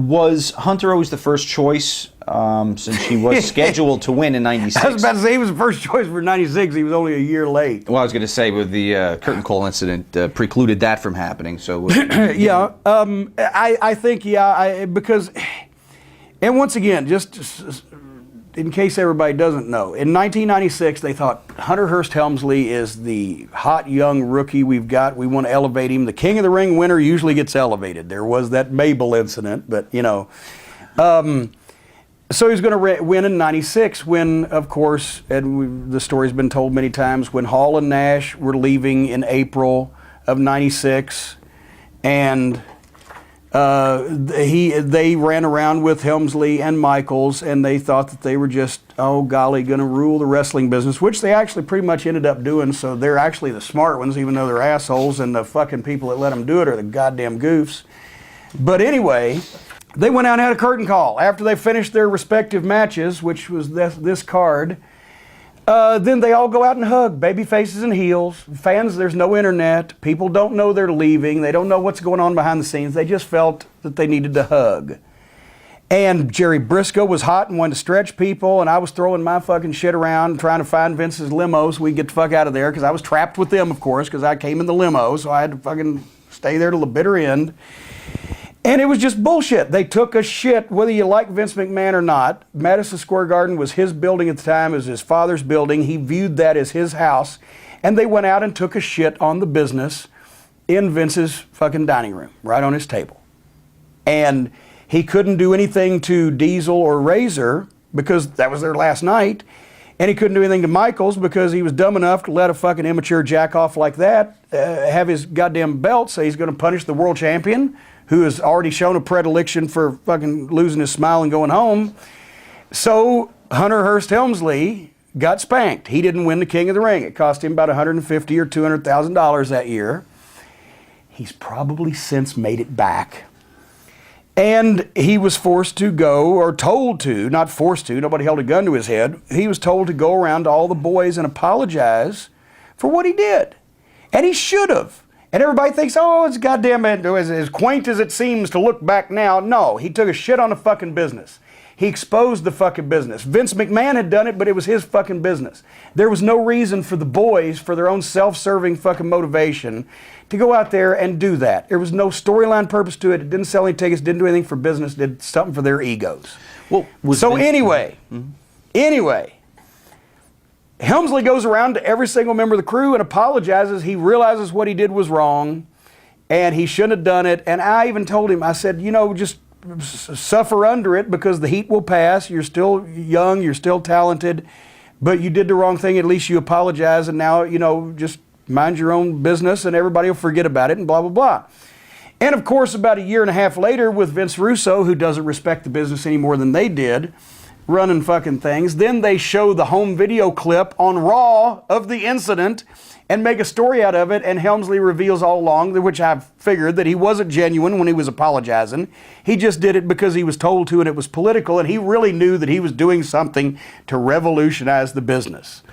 Was Hunter always the first choice since he was scheduled to win in '96? I was about to say he was the first choice for '96. He was only a year late. Well, I was going to say with the curtain call incident precluded that from happening. So yeah, I think because, and once again, just in case everybody doesn't know, in 1996 they thought Hunter Hearst Helmsley is the hot young rookie we've got. We want to elevate him. The King of the Ring winner usually gets elevated. There was that Mabel incident, but you know. So he's going to win in '96 when, of course, and the story's been told many times, when Hall and Nash were leaving in April of '96, and they ran around with Helmsley and Michaels, and they thought that they were just, oh golly, going to rule the wrestling business, which they actually pretty much ended up doing. So they're actually the smart ones, even though they're assholes, and the fucking people that let them do it are the goddamn goofs. But anyway, they went out and had a curtain call after they finished their respective matches, which was this card. Then they all go out and hug, baby faces and heels. Fans, there's no internet. People don't know they're leaving. They don't know what's going on behind the scenes. They just felt that they needed to hug. And Jerry Briscoe was hot and wanted to stretch people, and I was throwing my fucking shit around and trying to find Vince's limo so we could get the fuck out of there, because I was trapped with them, of course, because I came in the limo, so I had to fucking stay there till the bitter end. And it was just bullshit. They took a shit, whether you like Vince McMahon or not. Madison Square Garden was his building at the time. It was his father's building. He viewed that as his house. And they went out and took a shit on the business in Vince's fucking dining room, right on his table. And he couldn't do anything to Diesel or Razor because that was their last night. And he couldn't do anything to Michaels because he was dumb enough to let a fucking immature jack off like that have his goddamn belt say he's going to punish the world champion, who has already shown a predilection for fucking losing his smile and going home. So Hunter Hearst Helmsley got spanked. He didn't win the King of the Ring. It cost him about $150,000 or $200,000 that year. He's probably since made it back. And he was forced to go, or told to, not forced to, nobody held a gun to his head. He was told to go around to all the boys and apologize for what he did. And he should have. And everybody thinks, oh, it's goddamn, as quaint as it seems to look back now. No, he took a shit on the fucking business. He exposed the fucking business. Vince McMahon had done it, but it was his fucking business. There was no reason for the boys, for their own self-serving fucking motivation, to go out there and do that. There was no storyline purpose to it. It didn't sell any tickets, didn't do anything for business, did something for their egos. Well, so anyway, Helmsley goes around to every single member of the crew and apologizes. He realizes what he did was wrong and he shouldn't have done it. And I even told him, I said, you know, just suffer under it because the heat will pass. You're still young, you're still talented, but you did the wrong thing. At least you apologize, and now, you know, just mind your own business and everybody will forget about it and blah, blah, blah. And of course, about a year and a half later with Vince Russo, who doesn't respect the business any more than they did, running fucking things. Then they show the home video clip on Raw of the incident and make a story out of it, and Helmsley reveals all along, which I've figured, that he wasn't genuine when he was apologizing. He just did it because he was told to and it was political, and he really knew that he was doing something to revolutionize the business.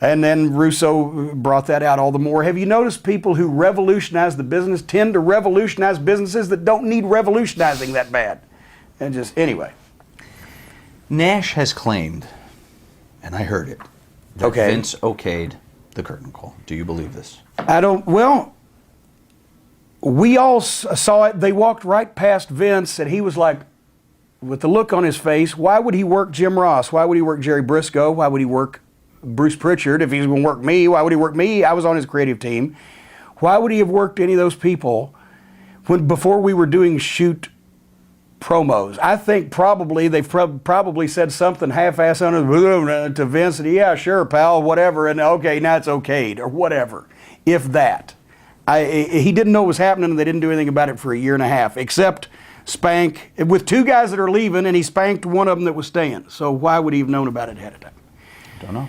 And then Russo brought that out all the more. Have you noticed people who revolutionize the business tend to revolutionize businesses that don't need revolutionizing that bad? And just, anyway. Nash has claimed, and I heard it, that Vince okayed the curtain call. Do you believe this? I don't, well, we all saw it. They walked right past Vince, and he was like, with the look on his face, why would he work Jim Ross? Why would he work Jerry Briscoe? Why would he work Bruce Pritchard? If he's going to work me, why would he work me? I was on his creative team. Why would he have worked any of those people before we were doing shoot promos? I think probably they've probably said something half-ass to Vince, and yeah, sure, pal, whatever, and okay, now it's okayed, or whatever, if that. He didn't know what was happening, and they didn't do anything about it for a year and a half, except spank, with two guys that are leaving, and he spanked one of them that was staying. So why would he have known about it ahead of time? Don't know.